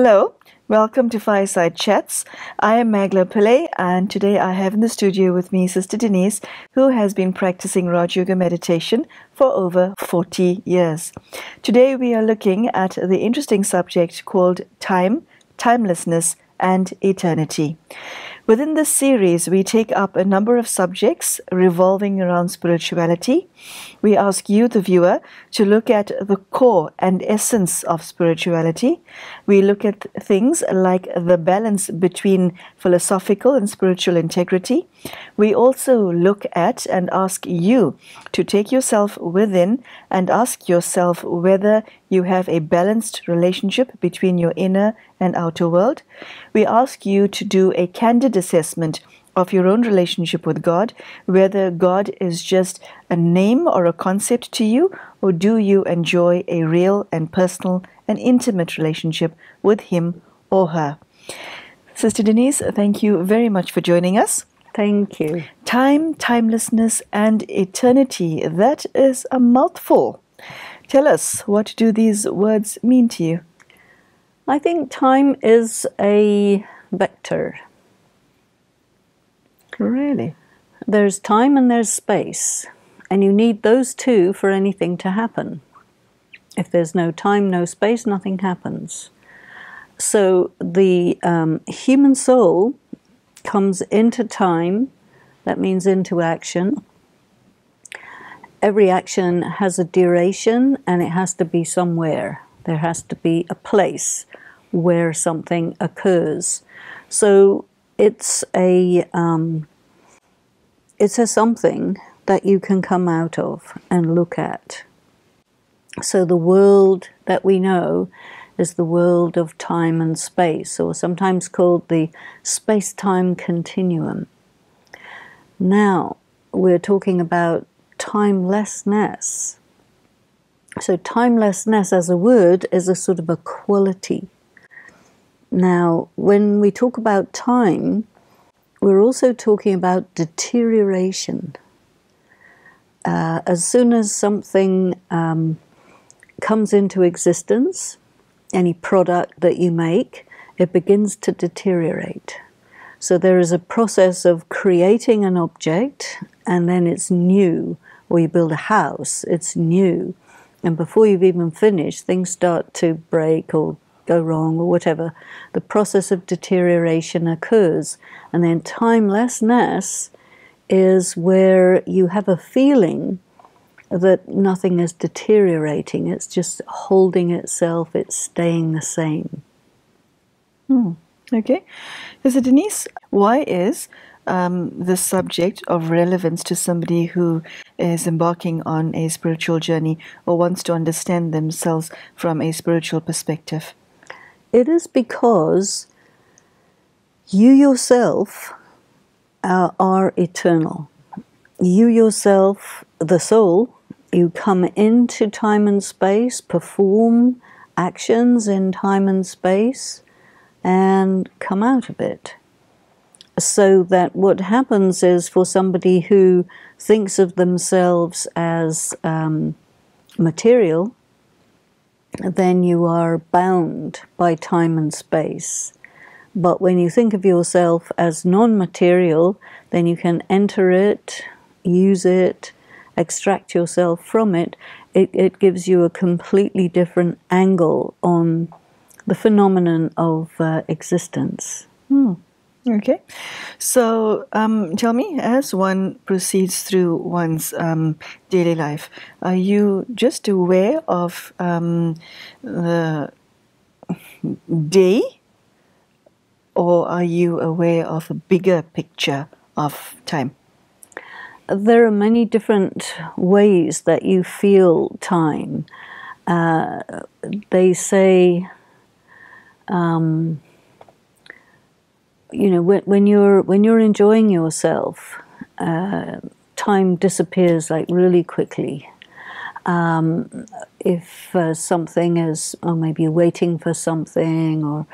Hello, welcome to Fireside Chats. I am Magela Pillai, and today I have in the studio with me Sister Denise, who has been practicing Rajyoga Meditation for over 40 years. Today we are looking at the interesting subject called time, timelessness, and eternity. Within this series, we take up a number of subjects revolving around spirituality. We ask you, the viewer, to look at the core and essence of spirituality. We look at things like the balance between philosophical and spiritual integrity. We also look at and ask you to take yourself within and ask yourself whether you have a balanced relationship between your inner and outer world. We ask you to do a candid assessment of your own relationship with God, whether God is just a name or a concept to you, or do you enjoy a real and personal and intimate relationship with Him or her. Sister Denise, thank you very much for joining us. Thank you. Time, timelessness, and eternity. That is a mouthful. Tell us, what do these words mean to you? I think time is a vector. Really? There's time and there's space, and you need those two for anything to happen. If there's no time, no space, nothing happens. So the human soul comes into time, that means into action. Every action has a duration, and it has to be somewhere. There has to be a place where something occurs. So it's a something that you can come out of and look at. So the world that we know is the world of time and space, or sometimes called the space-time continuum. Now we're talking about timelessness. So timelessness as a word is a sort of a quality. Now, when we talk about time, we're also talking about deterioration. As soon as something comes into existence, any product that you make, it begins to deteriorate. So there is a process of creating an object, and then it's new. Or you build a house, it's new. And before you've even finished, things start to break or go wrong or whatever. The process of deterioration occurs. And then timelessness is where you have a feeling that nothing is deteriorating. It's just holding itself. It's staying the same. Okay. So Denise, why is the subject of relevance to somebody who is embarking on a spiritual journey or wants to understand themselves from a spiritual perspective? It is because you yourself are eternal. You yourself, the soul, you come into time and space, perform actions in time and space, and come out of it. So that what happens is, for somebody who thinks of themselves as material, then you are bound by time and space. But when you think of yourself as non-material, then you can enter it, use it, extract yourself from it. It gives you a completely different angle on the phenomenon of existence. Okay. So tell me, as one proceeds through one's daily life, are you just aware of the day, or are you aware of a bigger picture of time? There are many different ways that you feel time. They say, when you're enjoying yourself, time disappears like really quickly. If something is, or maybe you're waiting for something, or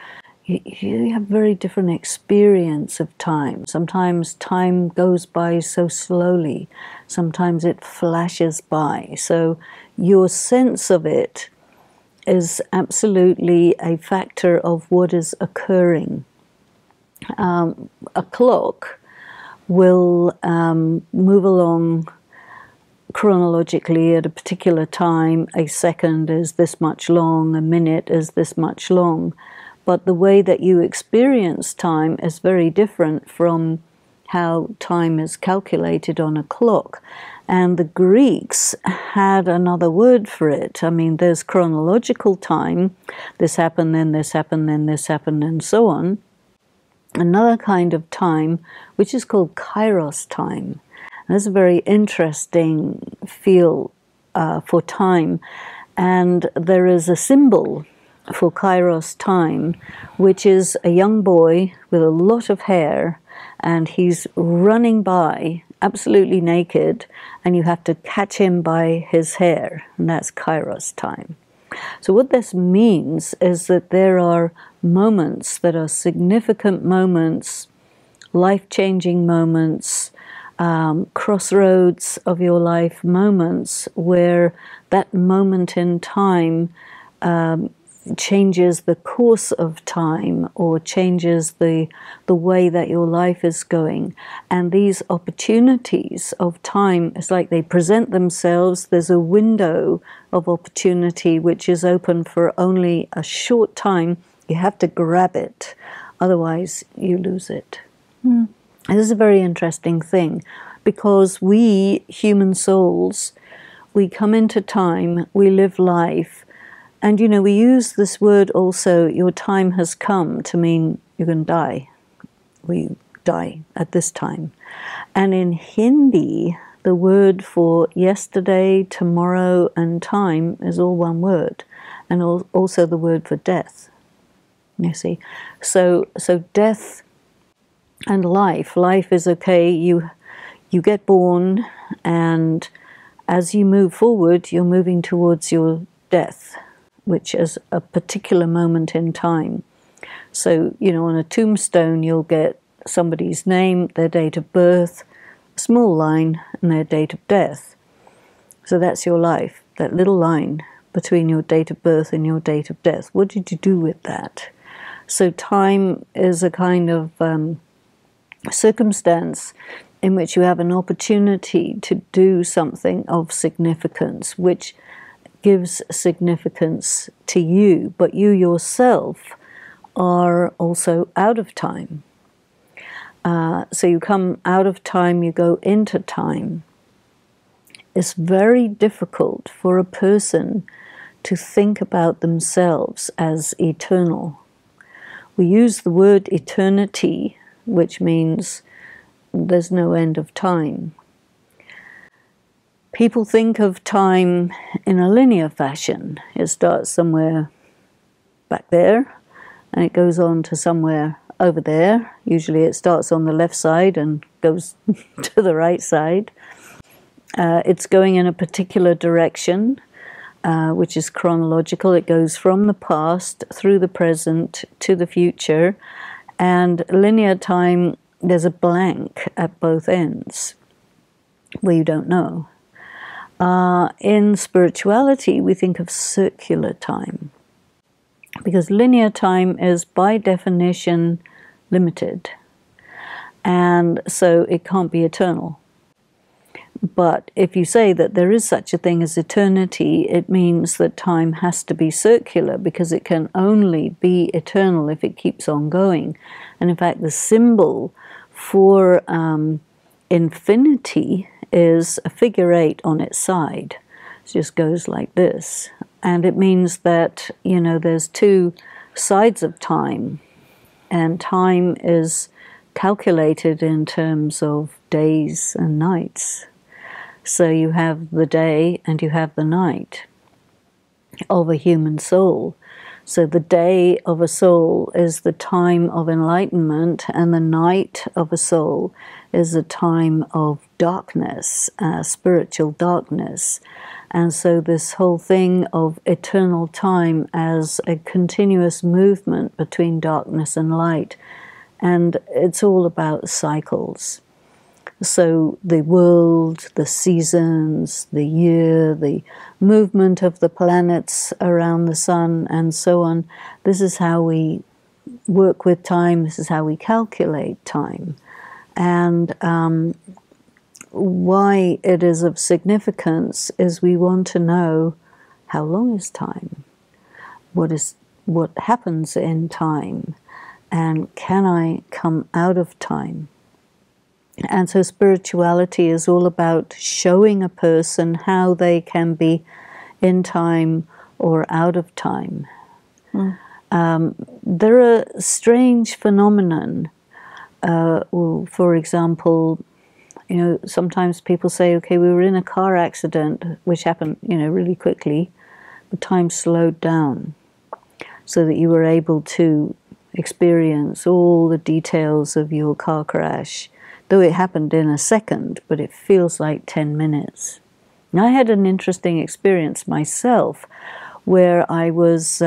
you have very different experience of time. Sometimes time goes by so slowly. Sometimes it flashes by. So your sense of it is absolutely a factor of what is occurring. A clock will move along chronologically at a particular time. A second is this much long, a minute is this much long. But the way that you experience time is very different from how time is calculated on a clock. And the Greeks had another word for it. I mean, there's chronological time. This happened, then this happened, then this happened, and so on. Another kind of time, which is called kairos time. And that's a very interesting feel for time. And there is a symbol for kairos time, which is a young boy with a lot of hair, and he's running by absolutely naked, and you have to catch him by his hair, and that's kairos time. So what this means is that there are moments that are significant moments, life-changing moments, crossroads of your life moments, where that moment in time changes the course of time, or changes the way that your life is going. And these opportunities of time, it's like they present themselves. There's a window of opportunity which is open for only a short time. You have to grab it, otherwise you lose it. And this is a very interesting thing, because we human souls, we come into time, we live life. And, you know, we use this word also, your time has come, to mean you're going to die. We die at this time. And in Hindi, the word for yesterday, tomorrow, and time is all one word. And also the word for death, you see. So death and life. Life is okay, you get born, and as you move forward, you're moving towards your death, which is a particular moment in time. So, you know, on a tombstone, you'll get somebody's name, their date of birth, a small line, and their date of death. So that's your life, that little line between your date of birth and your date of death. What did you do with that? So time is a kind of circumstance in which you have an opportunity to do something of significance, which gives significance to you, but you yourself are also out of time. So you come out of time, you go into time. It's very difficult for a person to think about themselves as eternal. We use the word eternity, which means there's no end of time. People think of time in a linear fashion. It starts somewhere back there, and it goes on to somewhere over there. Usually it starts on the left side and goes to the right side. It's going in a particular direction, which is chronological. It goes from the past through the present to the future. And linear time, there's a blank at both ends where you don't know. In spirituality, we think of circular time, because linear time is by definition limited, and so it can't be eternal. But if you say that there is such a thing as eternity, it means that time has to be circular, because it can only be eternal if it keeps on going. And in fact, the symbol for infinity is a figure 8 on its side. It just goes like this. And it means that, you know, there's two sides of time, and time is calculated in terms of days and nights. So you have the day and you have the night of a human soul. So the day of a soul is the time of enlightenment, and the night of a soul is a time of darkness, spiritual darkness. And so this whole thing of eternal time as a continuous movement between darkness and light, and it's all about cycles. So the world, the seasons, the year, the movement of the planets around the sun, and so on. This is how we work with time. This is how we calculate time. And why it is of significance is we want to know, how long is time? What happens in time? And can I come out of time? And so spirituality is all about showing a person how they can be in time or out of time. There are strange phenomenon. For example, sometimes people say, okay, we were in a car accident, which happened, really quickly, but time slowed down so that you were able to experience all the details of your car crash, though it happened in a second, but it feels like 10 minutes. Now, I had an interesting experience myself where I was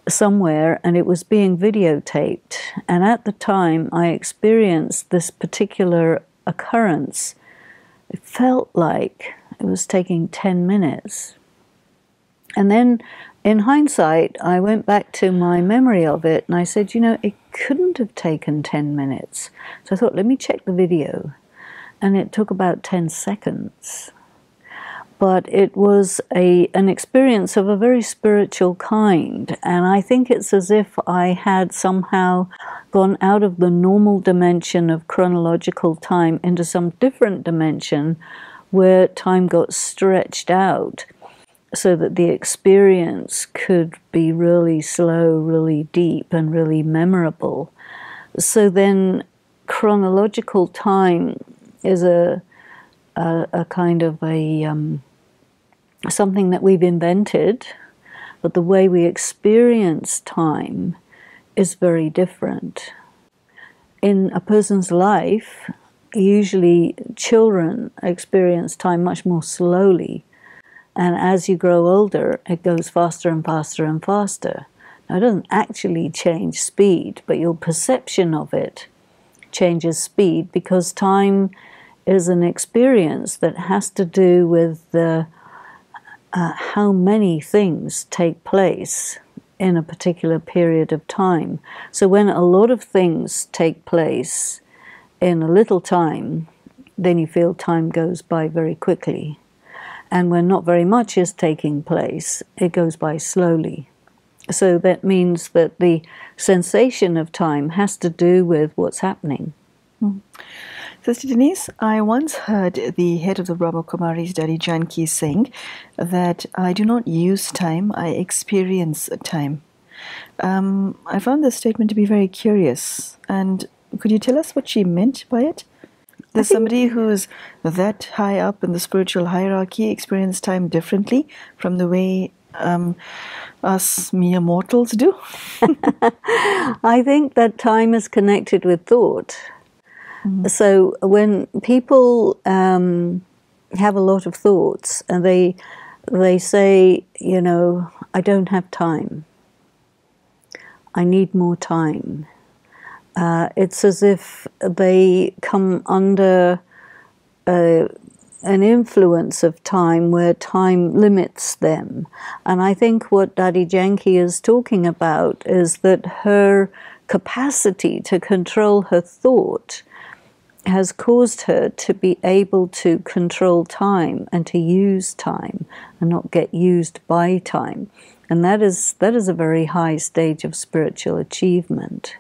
somewhere and it was being videotaped, and at the time I experienced this particular occurrence. It felt like it was taking 10 minutes. And then in hindsight, I went back to my memory of it and I said, it couldn't have taken 10 minutes. So I thought, let me check the video. And it took about 10 seconds. But it was an experience of a very spiritual kind. And I think it's as if I had somehow gone out of the normal dimension of chronological time into some different dimension where time got stretched out, so that the experience could be really slow, really deep, and really memorable. So then chronological time is a kind of something that we've invented, but the way we experience time is very different. In a person's life, usually children experience time much more slowly. And as you grow older, it goes faster and faster and faster. Now, it doesn't actually change speed, but your perception of it changes speed, because time is an experience that has to do with how many things take place in a particular period of time. So when a lot of things take place in a little time, then you feel time goes by very quickly. And when not very much is taking place, it goes by slowly. So that means that the sensation of time has to do with what's happening. Sister Denise, I once heard the head of the Brahmakumaris, Daddy Janki, saying that I do not use time, I experience time. I found this statement to be very curious. And could you tell us what she meant by it? Does somebody who's that high up in the spiritual hierarchy experience time differently from the way us mere mortals do? I think that time is connected with thought. So when people have a lot of thoughts and they say, I don't have time, I need more time. It's as if they come under an influence of time where time limits them. And I think what Daddy Janki is talking about is that her capacity to control her thought has caused her to be able to control time and to use time and not get used by time. And that is a very high stage of spiritual achievement.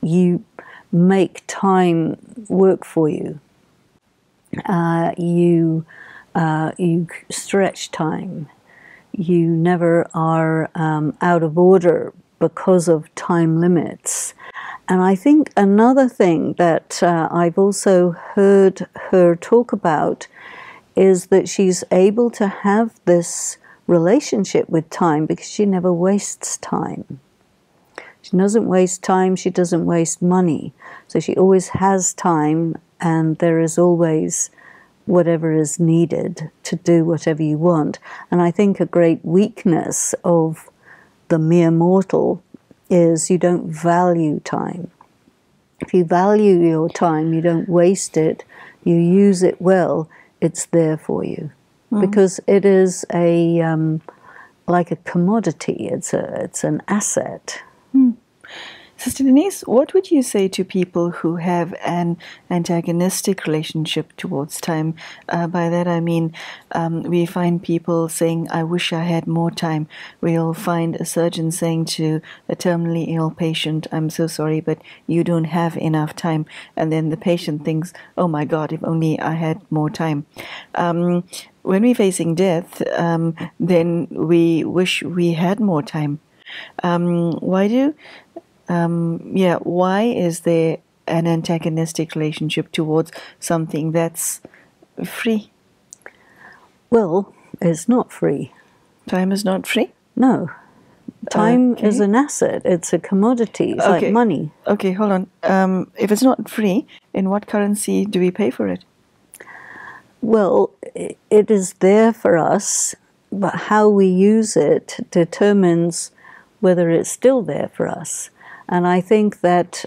You make time work for you. You stretch time. You never are out of order because of time limits. And I think another thing that I've also heard her talk about is that she's able to have this relationship with time because she never wastes time. She doesn't waste time, she doesn't waste money. So she always has time, and there is always whatever is needed to do whatever you want. And I think a great weakness of the mere mortal is you don't value time. If you value your time, you don't waste it, you use it well, it's there for you. Because it is like a commodity, it's an asset. Sister Denise, what would you say to people who have an antagonistic relationship towards time? By that I mean, we find people saying, I wish I had more time. We'll find a surgeon saying to a terminally ill patient, I'm so sorry, but you don't have enough time. And then the patient thinks, oh my God, if only I had more time. When we're facing death, then we wish we had more time. Why is there an antagonistic relationship towards something that's free? Well, it's not free. Time is not free? No. Time is an asset. It's a commodity. It's like money. Okay, hold on. If it's not free, in what currency do we pay for it? Well, it is there for us, but how we use it determines whether it's still there for us. And I think that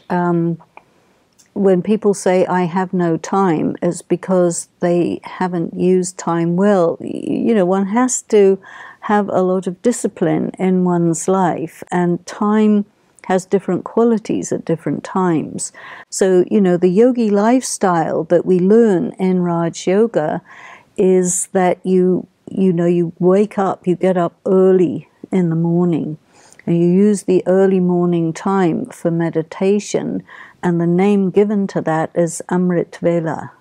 when people say, I have no time, it's because they haven't used time well. You know, one has to have a lot of discipline in one's life, and time has different qualities at different times. So, you know, the yogi lifestyle that we learn in Raj Yoga is that you wake up, you get up early in the morning, and you use the early morning time for meditation, and the name given to that is Amrit Vela,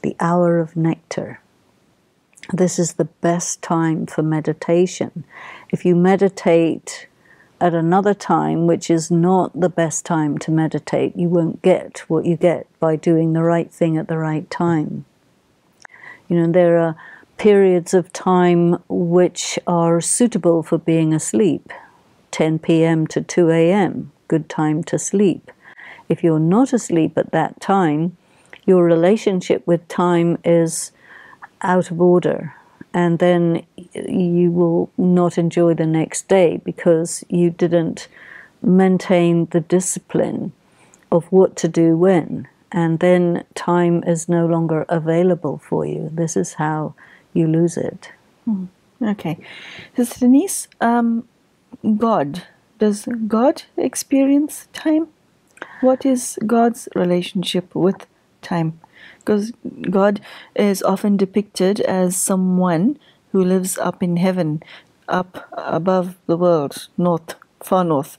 the hour of nectar. This is the best time for meditation. If you meditate at another time, which is not the best time to meditate, you won't get what you get by doing the right thing at the right time. You know, there are periods of time which are suitable for being asleep. 10 p.m. to 2 a.m., good time to sleep. If you're not asleep at that time, your relationship with time is out of order, and then you will not enjoy the next day because you didn't maintain the discipline of what to do when, and then time is no longer available for you. This is how you lose it. Okay. Sister Denise, does God experience time? What is God's relationship with time? Because God is often depicted as someone who lives up in heaven, up above the world, north, far north.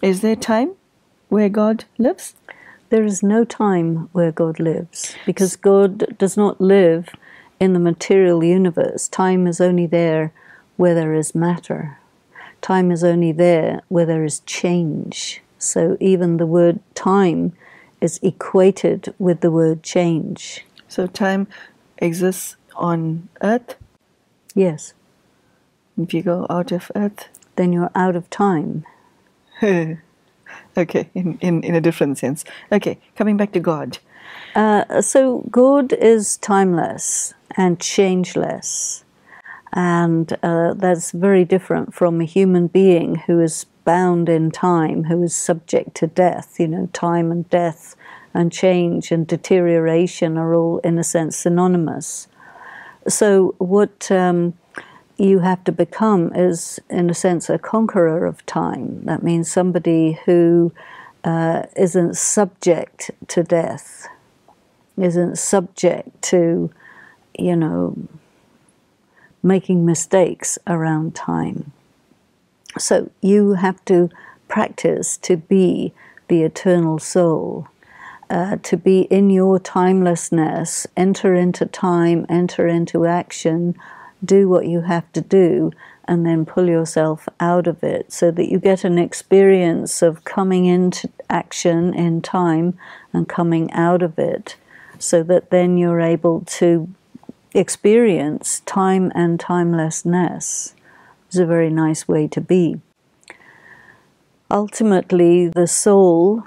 Is there time where God lives? There is no time where God lives, because God does not live in the material universe. Time is only there where there is matter. Time is only there where there is change. So even the word time is equated with the word change. So time exists on earth? Yes. If you go out of earth? Then you're out of time. Okay, in a different sense. Okay, coming back to God. So God is timeless and changeless. And that's very different from a human being who is bound in time, who is subject to death. You know, time and death and change and deterioration are all, in a sense, synonymous. So what you have to become is, in a sense, a conqueror of time. That means somebody who isn't subject to death, isn't subject to, you know, making mistakes around time. So you have to practice to be the eternal soul, to be in your timelessness, enter into time, enter into action, do what you have to do, and then pull yourself out of it so that you get an experience of coming into action in time and coming out of it, so that then you're able to experience time and timelessness. It's a very nice way to be. Ultimately, the soul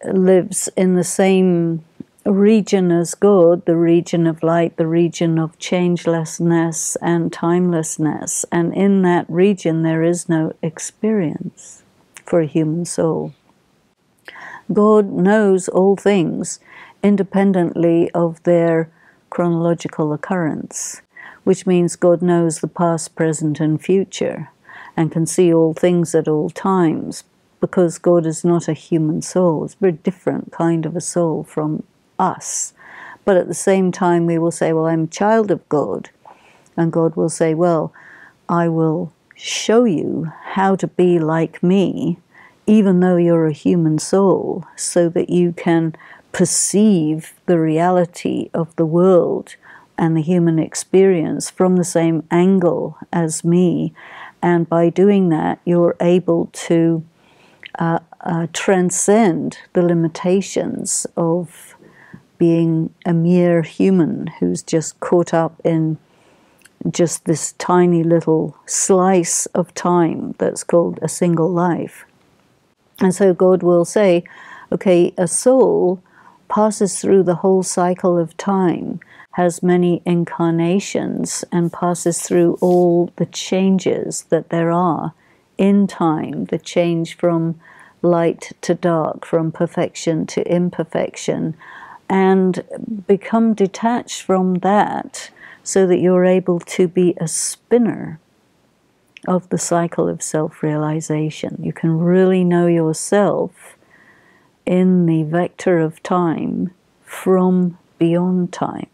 lives in the same region as God, the region of light, the region of changelessness and timelessness. And in that region, there is no experience for a human soul. God knows all things independently of their chronological occurrence, which means God knows the past, present, and future, and can see all things at all times, because God is not a human soul. It's a very different kind of a soul from us. But at the same time, we will say, well, I'm a child of God. And God will say, well, I will show you how to be like me, even though you're a human soul, so that you can perceive the reality of the world and the human experience from the same angle as me. And by doing that, you're able to transcend the limitations of being a mere human who's just caught up in just this tiny little slice of time that's called a single life. And so God will say, okay, a soul passes through the whole cycle of time, has many incarnations, and passes through all the changes that there are in time, the change from light to dark, from perfection to imperfection, and become detached from that so that you're able to be a spinner of the cycle of self-realization. You can really know yourself in the vector of time from beyond time.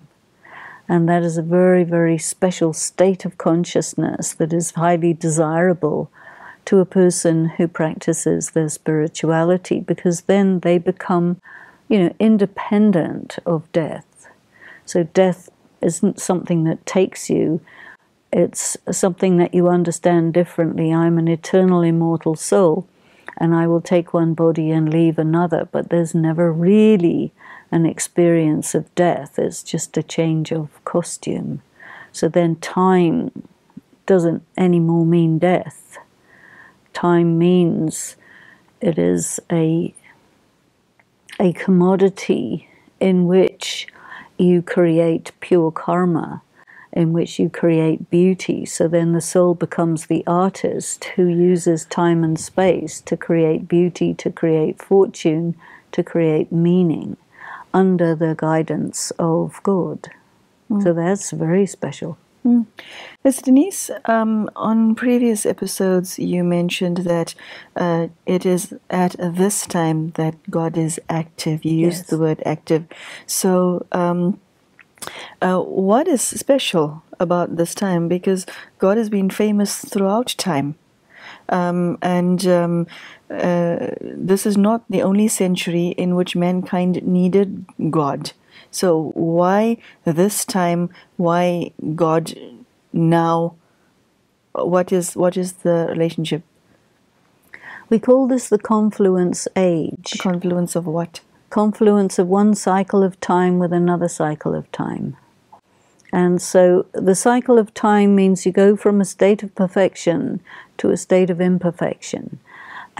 And that is a very, very special state of consciousness that is highly desirable to a person who practices their spirituality, because then they become, independent of death. So death isn't something that takes you. It's something that you understand differently. I'm an eternal, immortal soul, and I will take one body and leave another, but there's never really an experience of death. It's just a change of costume. So then time doesn't anymore mean death. Time means it is a commodity in which you create pure karma, in which you create beauty. So then the soul becomes the artist who uses time and space to create beauty, to create fortune, to create meaning under the guidance of God. So that's very special. Ms. Denise, on previous episodes you mentioned that it is at this time that God is active. You used the word active. So what is special about this time? Because God has been famous throughout time. This is not the only century in which mankind needed God. So why this time? Why God now? What is the relationship? We call this the confluence age. The confluence of what? Confluence of one cycle of time with another cycle of time. And so the cycle of time means you go from a state of perfection to a state of imperfection.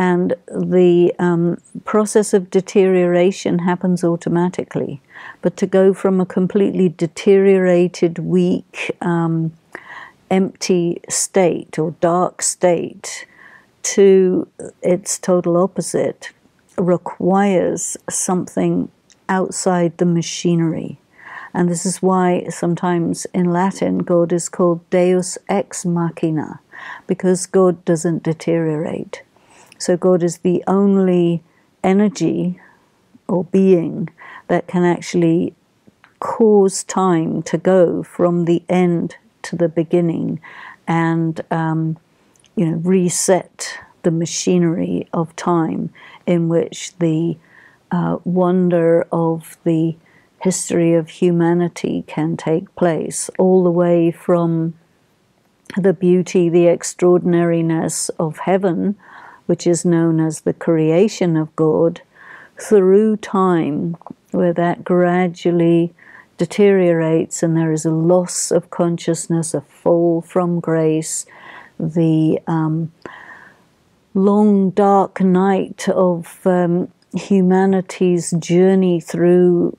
And the process of deterioration happens automatically. But to go from a completely deteriorated, weak, empty state or dark state to its total opposite requires something outside the machinery. And this is why sometimes in Latin God is called Deus ex machina, because God doesn't deteriorate. So God is the only energy or being that can actually cause time to go from the end to the beginning and reset the machinery of time in which the wonder of the history of humanity can take place, all the way from the beauty, the extraordinariness of heaven, which is known as the creation of God, through time, where that gradually deteriorates and there is a loss of consciousness, a fall from grace, the long dark night of humanity's journey through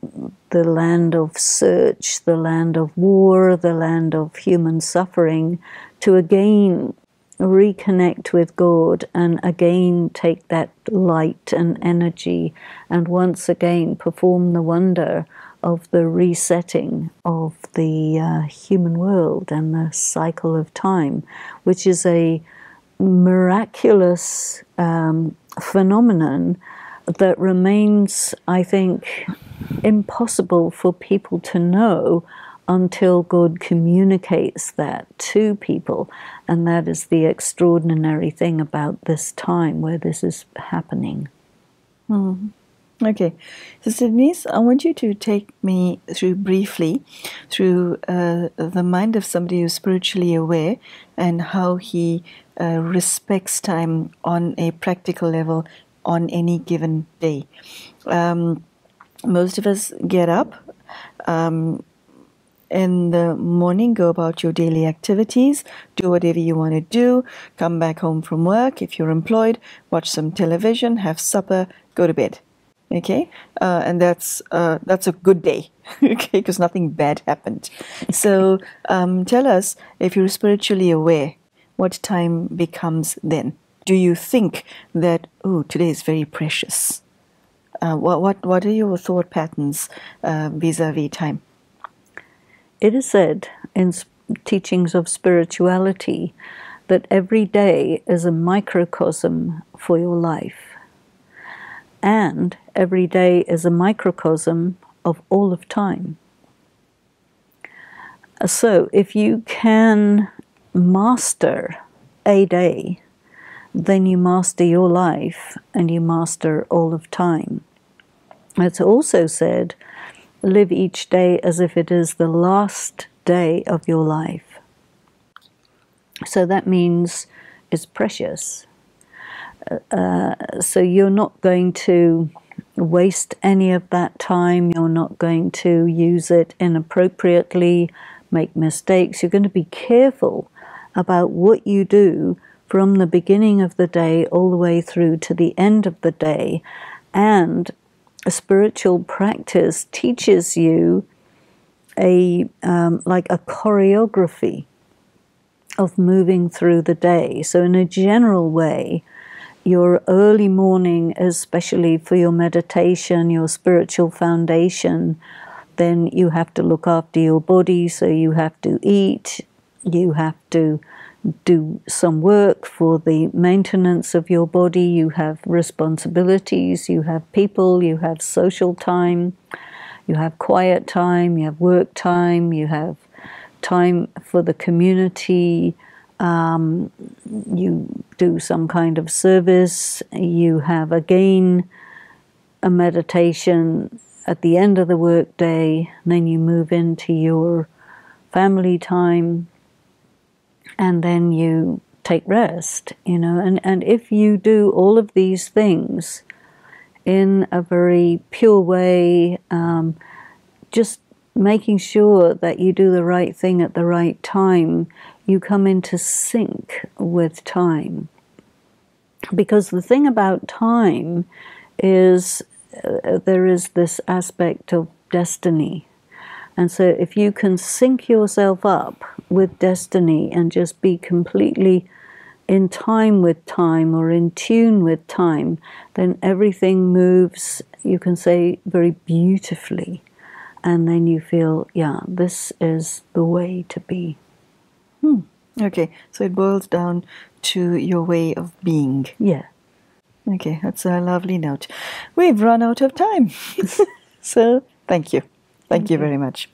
the land of search, the land of war, the land of human suffering, to again reconnect with God and again take that light and energy and once again perform the wonder of the resetting of the human world and the cycle of time, which is a miraculous phenomenon that remains, I think, impossible for people to know until God communicates that to people. And that is the extraordinary thing about this time where this is happening. Okay. Sister Denise, I want you to take me through briefly through the mind of somebody who's spiritually aware and how he respects time on a practical level on any given day. Most of us get up in the morning, go about your daily activities, do whatever you want to do, come back home from work, if you're employed, watch some television, have supper, go to bed. Okay? And that's a good day, okay, because nothing bad happened. So tell us, if you're spiritually aware, what time becomes then? Do you think that, oh, today is very precious? What are your thought patterns vis-a-vis time? It is said in teachings of spirituality that every day is a microcosm for your life. And every day is a microcosm of all of time. So if you can master a day, then you master your life and you master all of time. It's also said, live each day as if it is the last day of your life. So that means it's precious. So you're not going to waste any of that time. You're not going to use it inappropriately, make mistakes. You're going to be careful about what you do from the beginning of the day all the way through to the end of the day. And a spiritual practice teaches you like a choreography of moving through the day. So in a general way, your early morning, especially for your meditation, your spiritual foundation, then you have to look after your body, so you have to eat, you have to do some work for the maintenance of your body, you have responsibilities, you have people, you have social time, you have quiet time, you have work time, you have time for the community, you do some kind of service, you have again a meditation at the end of the work day, then you move into your family time, and then you take rest, and if you do all of these things in a very pure way, just making sure that you do the right thing at the right time, you come into sync with time. Because the thing about time is there is this aspect of destiny. And so if you can sync yourself up with destiny and just be completely in time with time or in tune with time, then everything moves, you can say, very beautifully. And then you feel, yeah, this is the way to be. Okay, so it boils down to your way of being. Yeah. Okay, that's a lovely note. We've run out of time. So thank you. Thank you very much.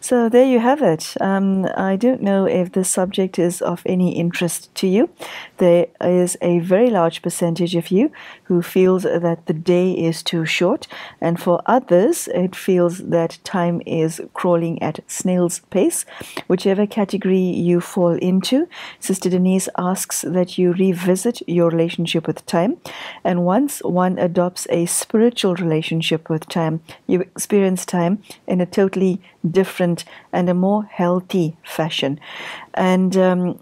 So there you have it. I don't know if this subject is of any interest to you. There is a very large percentage of you who feels that the day is too short, and for others it feels that time is crawling at snail's pace. Whichever category you fall into, Sister Denise asks that you revisit your relationship with time, and once one adopts a spiritual relationship with time, you experience time in a totally different and a more healthy fashion. And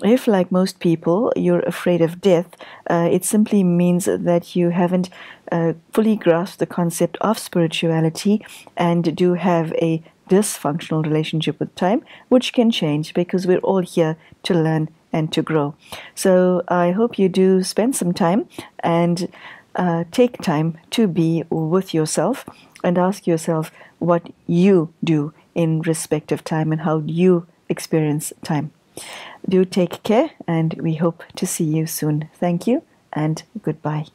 if, like most people, you're afraid of death, it simply means that you haven't fully grasped the concept of spirituality and do have a dysfunctional relationship with time, which can change because we're all here to learn and to grow. So I hope you do spend some time and take time to be with yourself and ask yourself what you do in respect of time and how you experience time. Do take care, and we hope to see you soon. Thank you and goodbye.